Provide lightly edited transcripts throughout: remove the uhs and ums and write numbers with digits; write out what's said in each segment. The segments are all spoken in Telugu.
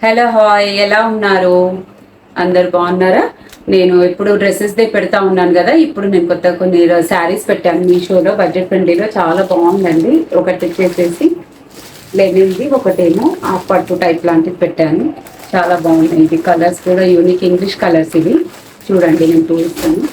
హలో హాయ్, ఎలా ఉన్నారు? అందరు బాగున్నారా? నేను ఇప్పుడు డ్రెస్సెస్ దే పెడతా ఉన్నాను కదా. ఇప్పుడు నేను కొత్త కొన్ని శారీస్ పెట్టాను మీషోలో, బడ్జెట్ ఫ్రెండ్లీలో. చాలా బాగుందండి. ఒకటి వచ్చేసి లెనిన్ది, ఒకటేమో ఆ పట్టు టైప్ లాంటిది పెట్టాను. చాలా బాగుంది. ఇది కలర్స్ కూడా యూనిక్ ఇంగ్లీష్ కలర్స్ ఇవి. చూడండి, నేను చూపిస్తాను.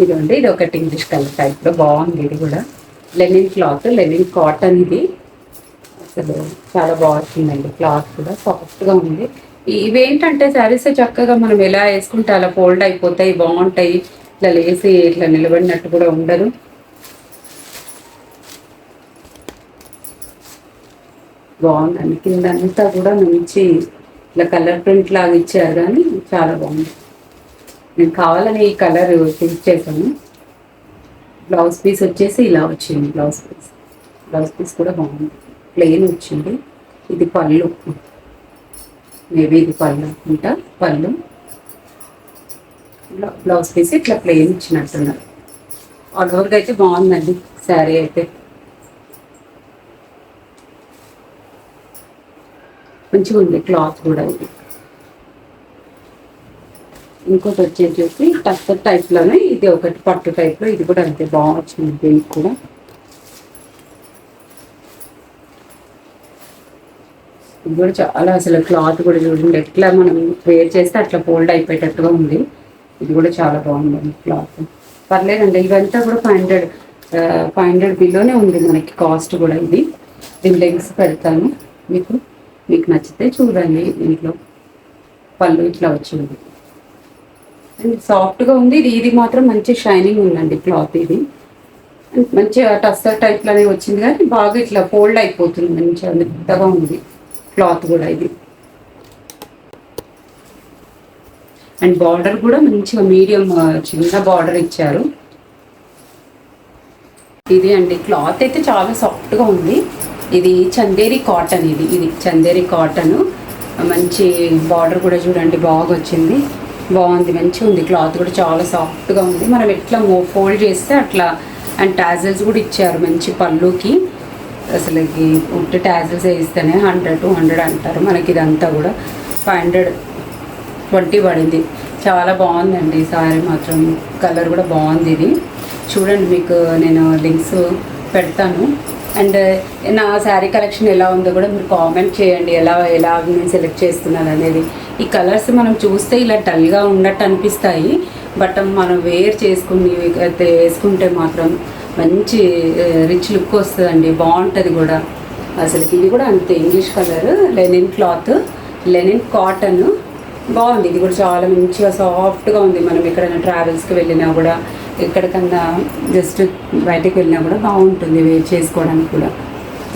ఇదండి, ఇది ఒకటి ఇంగ్లీష్ కలర్ టైప్లో బాగుంది. ఇది కూడా లెనిన్ క్లాత్, లెనిన్ కాటన్. ఇది అసలు చాలా బాగుంటుందండి. క్లాత్ కూడా సాఫ్ట్గా ఉంది. ఇవేంటంటే శారీస్ చక్కగా మనం ఎలా వేసుకుంటే అలా ఫోల్డ్ అయిపోతాయి, బాగుంటాయి. ఇట్లా లేసి ఇట్లా నిలబడినట్టు కూడా ఉండదు. బాగుందండి. కిందంతా కూడా మంచి ఇట్లా కలర్ ప్రింట్ లాగా ఇచ్చారు, కానీ చాలా బాగుంది. నేను కావాలని ఈ కలర్ చూస్ చేశాను. బ్లౌజ్ పీస్ వచ్చేసి ఇలా వచ్చింది. బ్లౌజ్ పీస్ కూడా బాగుంది, ప్లెయిన్ వచ్చింది. ఇది పళ్ళు, మేబీ ఇది పళ్ళు అనుకుంటా. పళ్ళు బ్లౌజ్ పీస్ ఇట్లా ప్లెయిన్ ఇచ్చినట్టున్నారు. ఆల్ ఓవర్గా అయితే బాగుందండి శారీ అయితే. మంచిగా ఉంది క్లాత్ కూడా. ఇది ఇంకోటి వచ్చేసి టస్సర్ టైప్లోనే ఇది ఒకటి పట్టు టైప్లో. ఇది కూడా అంతే బాగా వచ్చింది. దీనికి కూడా ఇది కూడా చాలా, అసలు క్లాత్ కూడా చూడండి ఎట్లా మనం వేర్ చేస్తే అట్లా ఫోల్డ్ అయిపోయేటట్టుగా ఉంది. ఇది కూడా చాలా బాగుందండి క్లాత్. పర్లేదండి. ఇవంతా కూడా 500 బిలోనే ఉంది మనకి కాస్ట్ కూడా. ఇది దీని లెగ్స్ పెడతాను మీకు నచ్చితే చూడండి. దీంట్లో పళ్ళు ఇట్లా వచ్చింది, సాఫ్ట్గా ఉంది. ఇది మాత్రం మంచి షైనింగ్ ఉందండి క్లాత్. ఇది మంచిగా టస్సర్ టైప్లోనే వచ్చింది, కానీ బాగా ఇట్లా ఫోల్డ్ అయిపోతుంది. మంచిగా మెత్తగా ఉంది క్లాత్ కూడా. ఇది అండ్ బార్డర్ కూడా మంచిగా మీడియం చిన్న బార్డర్ ఇచ్చారు. ఇది అండి క్లాత్ అయితే చాలా సాఫ్ట్గా ఉంది. ఇది చందేరి కాటన్. ఇది చందేరి కాటన్. మంచి బార్డర్ కూడా చూడండి బాగా వచ్చింది, బాగుంది, మంచిగా ఉంది. క్లాత్ కూడా చాలా సాఫ్ట్గా ఉంది. మనం ఎట్లా ఫోల్డ్ చేస్తే అట్లా. అండ్ టాజల్స్ కూడా ఇచ్చారు మంచి పళ్ళుకి. అసలు ఉట్టి టాజల్స్ వేస్తేనే 100-200 అంటారు. మనకి ఇదంతా కూడా 520 పడింది. చాలా బాగుందండి సారీ మాత్రం. కలర్ కూడా బాగుంది. ఇది చూడండి, మీకు నేను లింక్స్ పెడతాను. అండ్ నా శారీ కలెక్షన్ ఎలా ఉందో కూడా మీరు కామెంట్ చేయండి. ఎలా నేను సెలెక్ట్ చేస్తున్నాను అనేది. ఈ కలర్స్ మనం చూస్తే ఇలా డల్గా ఉన్నట్టు అనిపిస్తాయి, బట్ మనం వేర్ చేసుకుని వేసుకుంటే మాత్రం మంచి రిచ్ లుక్ వస్తుందండి, బాగుంటుంది కూడా. అసలు ఇది కూడా అంతే English colour, linen cloth, linen cotton. బాగుంది. ఇది కూడా చాలా మంచిగా సాఫ్ట్గా ఉంది. మనం ఎక్కడైనా ట్రావెల్స్కి వెళ్ళినా కూడా, ఎక్కడికన్నా జస్ట్ బయటకు వెళ్ళినా కూడా బాగుంటుంది వేర్ చేసుకోవడానికి కూడా.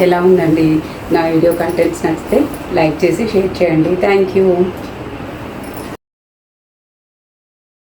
ఎలా ఉందండి నా వీడియో కంటెంట్స్ నచ్చితే లైక్ చేసి షేర్ చేయండి. Thank you.